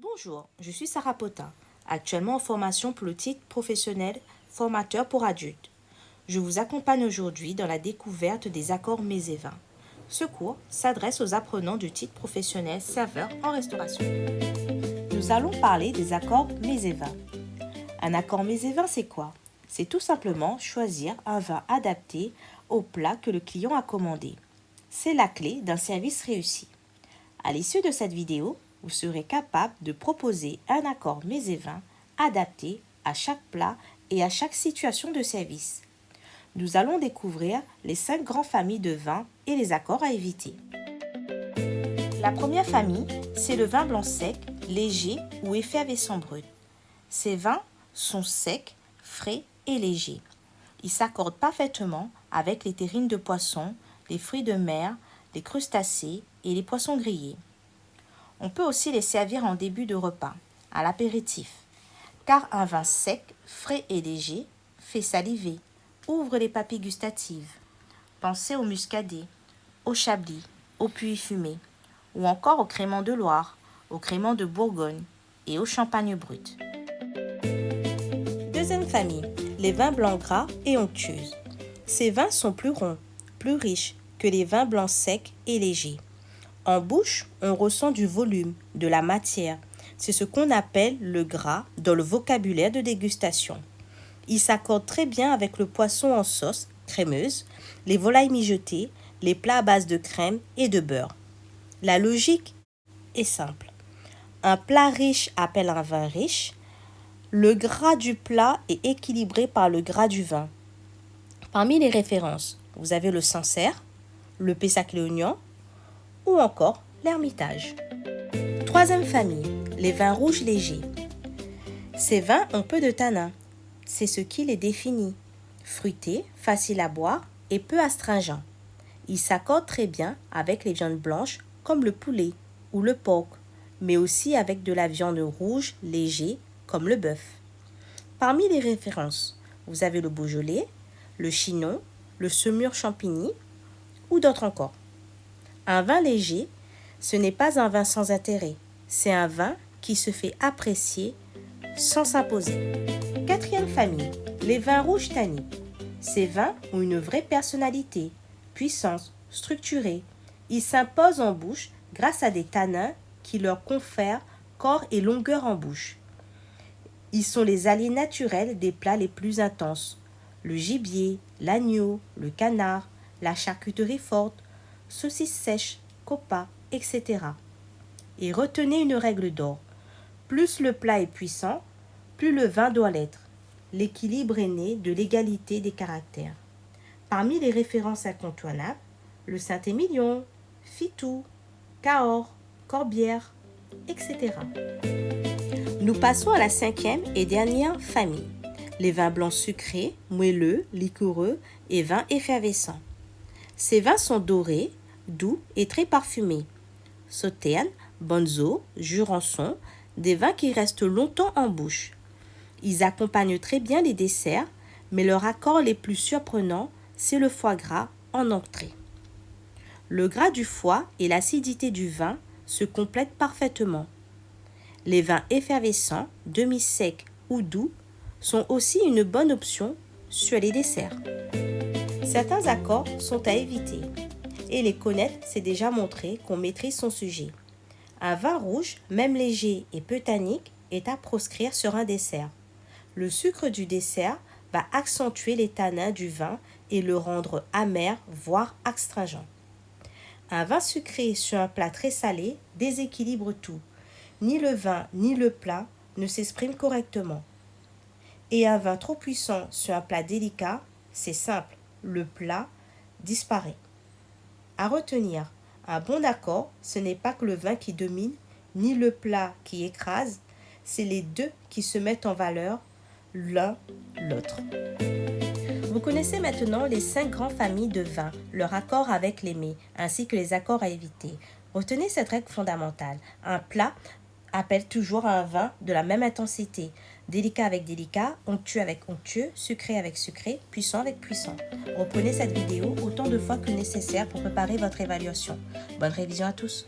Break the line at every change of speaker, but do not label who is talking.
Bonjour, je suis Sarah Potin, actuellement en formation pour le titre professionnel formateur pour adultes. Je vous accompagne aujourd'hui dans la découverte des accords mets et vins. Ce cours s'adresse aux apprenants du titre professionnel serveur en restauration. Nous allons parler des accords mets et vins. Un accord mets et vins, c'est quoi? C'est tout simplement choisir un vin adapté au plat que le client a commandé. C'est la clé d'un service réussi. À l'issue de cette vidéo, vous serez capable de proposer un accord mets et vins adapté à chaque plat et à chaque situation de service. Nous allons découvrir les 5 grandes familles de vins et les accords à éviter. La première famille, c'est le vin blanc sec, léger ou effervescent brut. Ces vins sont secs, frais et légers. Ils s'accordent parfaitement avec les terrines de poisson, les fruits de mer, les crustacés et les poissons grillés. On peut aussi les servir en début de repas, à l'apéritif, car un vin sec, frais et léger fait saliver, ouvre les papilles gustatives. Pensez au muscadet, au chablis, au puy fumé, ou encore au crément de Loire, au crément de Bourgogne et au champagne brut. Deuxième famille, les vins blancs gras et onctueux. Ces vins sont plus ronds, plus riches que les vins blancs secs et légers. En bouche, on ressent du volume, de la matière. C'est ce qu'on appelle le gras dans le vocabulaire de dégustation. Il s'accorde très bien avec le poisson en sauce crémeuse, les volailles mijotées, les plats à base de crème et de beurre. La logique est simple. Un plat riche appelle un vin riche. Le gras du plat est équilibré par le gras du vin. Parmi les références, vous avez le Sancerre, le Pessac-Léognan, ou encore l'Hermitage. Troisième famille, les vins rouges légers. Ces vins ont peu de tanins. C'est ce qui les définit. Fruités, faciles à boire et peu astringents. Ils s'accordent très bien avec les viandes blanches comme le poulet ou le porc, mais aussi avec de la viande rouge léger comme le bœuf. Parmi les références, vous avez le Beaujolais, le Chinon, le Semur Champigny ou d'autres encore. Un vin léger, ce n'est pas un vin sans intérêt, c'est un vin qui se fait apprécier sans s'imposer. Quatrième famille, les vins rouges tanniques. Ces vins ont une vraie personnalité, puissance, structurée. Ils s'imposent en bouche grâce à des tanins qui leur confèrent corps et longueur en bouche. Ils sont les alliés naturels des plats les plus intenses. Le gibier, l'agneau, le canard, la charcuterie forte, saucisses sèches, copas, etc. Et retenez une règle d'or. Plus le plat est puissant, plus le vin doit l'être. L'équilibre est né de l'égalité des caractères. Parmi les références incontournables, le Saint-Émilion, Fitou, Cahors, Corbière, etc. Nous passons à la 5e et dernière famille, les vins blancs sucrés, moelleux, liquoreux et vins effervescents. Ces vins sont dorés, doux et très parfumés. Sauternes, Bonzo, Jurançon, des vins qui restent longtemps en bouche. Ils accompagnent très bien les desserts, mais leur accord les plus surprenants, c'est le foie gras en entrée. Le gras du foie et l'acidité du vin se complètent parfaitement. Les vins effervescents, demi-secs ou doux sont aussi une bonne option sur les desserts. Certains accords sont à éviter et les connaître, c'est déjà montrer qu'on maîtrise son sujet. Un vin rouge, même léger et peu tannique, est à proscrire sur un dessert. Le sucre du dessert va accentuer les tanins du vin et le rendre amer, voire astringent. Un vin sucré sur un plat très salé déséquilibre tout. Ni le vin ni le plat ne s'expriment correctement. Et un vin trop puissant sur un plat délicat, c'est simple, le plat disparaît. À retenir, un bon accord, ce n'est pas que le vin qui domine, ni le plat qui écrase, c'est les deux qui se mettent en valeur, l'un l'autre. Vous connaissez maintenant les 5 grandes familles de vins, leur accord avec les mets, ainsi que les accords à éviter. Retenez cette règle fondamentale. Un plat appelle toujours un vin de la même intensité. Délicat avec délicat, onctueux avec onctueux, sucré avec sucré, puissant avec puissant. Reprenez cette vidéo autant de fois que nécessaire pour préparer votre évaluation. Bonne révision à tous.